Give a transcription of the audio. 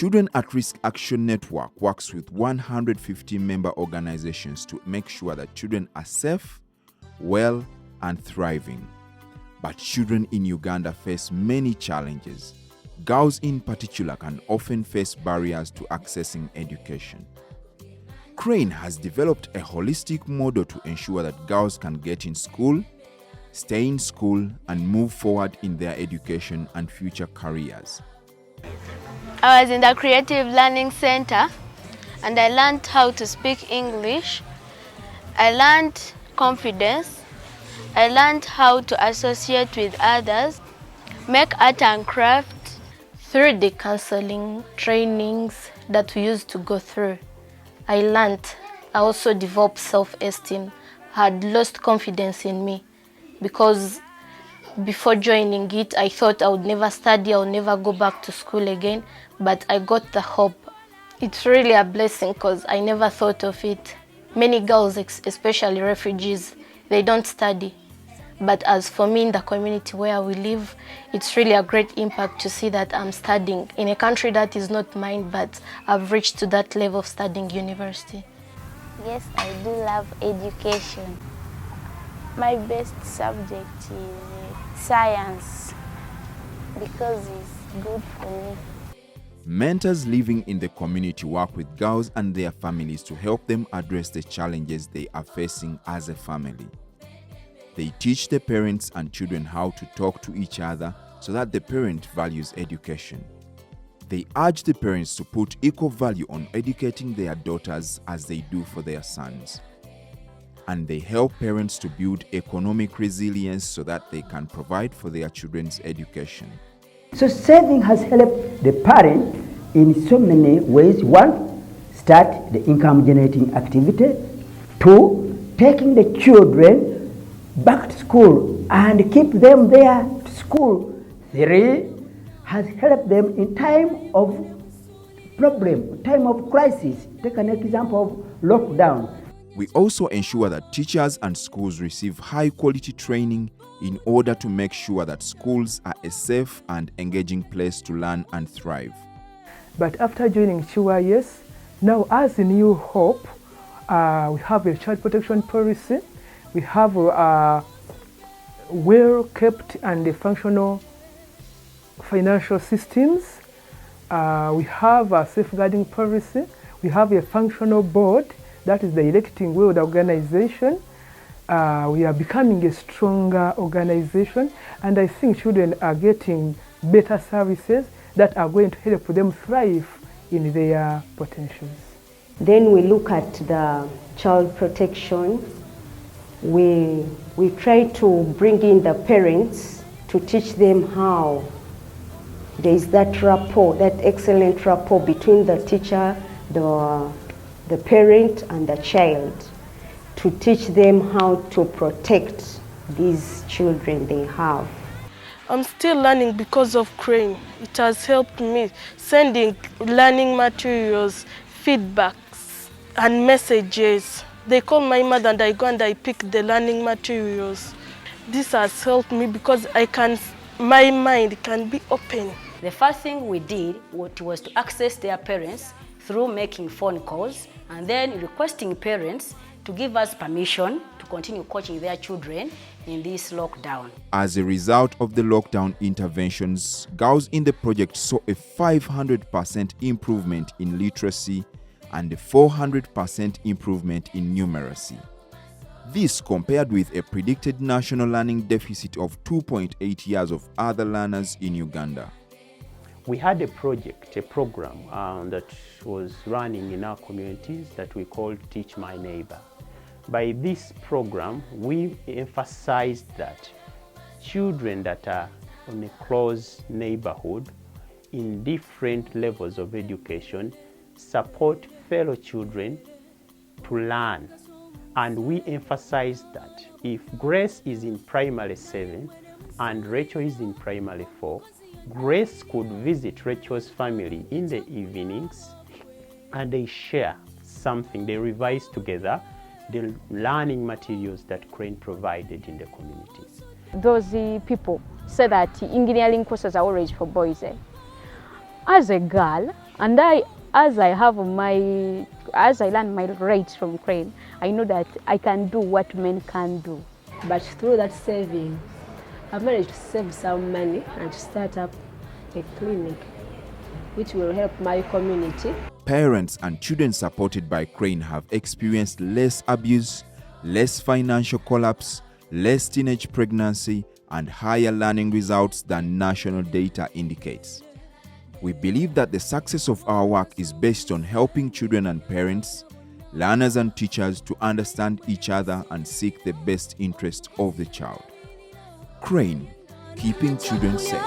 Children at Risk Action Network works with 150 member organizations to make sure that children are safe, well, and thriving. But children in Uganda face many challenges. Girls in particular can often face barriers to accessing education. Crane has developed a holistic model to ensure that girls can get in school, stay in school, and move forward in their education and future careers. I was in the Creative Learning Center and I learned how to speak English. I learned confidence. I learned how to associate with others, make art and craft. Through the counseling trainings that we used to go through, I also developed self-esteem. I had lost confidence in me because before joining it, I thought I would never study, I would never go back to school again, but I got the hope. It's really a blessing because I never thought of it. Many girls, especially refugees, they don't study. But as for me in the community where we live, it's really a great impact to see that I'm studying in a country that is not mine, but I've reached to that level of studying university. Yes, I do love education. My best subject is science because it's good for me. Mentors living in the community work with girls and their families to help them address the challenges they are facing as a family. They teach the parents and children how to talk to each other so that the parent values education. They urge the parents to put equal value on educating their daughters as they do for their sons. And they help parents to build economic resilience so that they can provide for their children's education. So saving has helped the parent in so many ways. One, start the income generating activity. Two, taking the children back to school and keep them there to school. Three, has helped them in time of problem, time of crisis. Take an example of lockdown. We also ensure that teachers and schools receive high-quality training in order to make sure that schools are a safe and engaging place to learn and thrive. But after joining Chua, yes, now as a New Hope, we have a child protection policy. We have well-kept and functional financial systems. We have a safeguarding policy. We have a functional board, that is the Electing World Organization. We are becoming a stronger organization, and I think children are getting better services that are going to help them thrive in their potentials. Then we look at the child protection. We try to bring in the parents to teach them how. There is that rapport, that excellent rapport between the teacher, the parent and the child, to teach them how to protect these children they have. I'm still learning because of Crane. It has helped me sending learning materials, feedbacks and messages. They call my mother and I go and I pick the learning materials. This has helped me because my mind can be open. The first thing we did was to access their parents through making phone calls and then requesting parents to give us permission to continue coaching their children in this lockdown. As a result of the lockdown interventions, girls in the project saw a 500% improvement in literacy and a 400% improvement in numeracy. This compared with a predicted national learning deficit of 2.8 years of other learners in Uganda. We had a program that was running in our communities that we called Teach My Neighbor. By this program, we emphasized that children that are in a close neighborhood in different levels of education support fellow children to learn. And we emphasized that if Grace is in primary 7 and Rachel is in primary 4, Grace could visit Rachel's family in the evenings and they share something, they revise together the learning materials that Crane provided in the communities. Those people say that engineering courses are always for boys. As a girl, And as I learn my rights from Crane, I know that I can do what men can do. But through that saving, I've managed to save some money and start up a clinic which will help my community. Parents and children supported by Crane have experienced less abuse, less financial collapse, less teenage pregnancy, and higher learning results than national data indicates. We believe that the success of our work is based on helping children and parents, learners and teachers to understand each other and seek the best interest of the child. Crane, keeping children safe.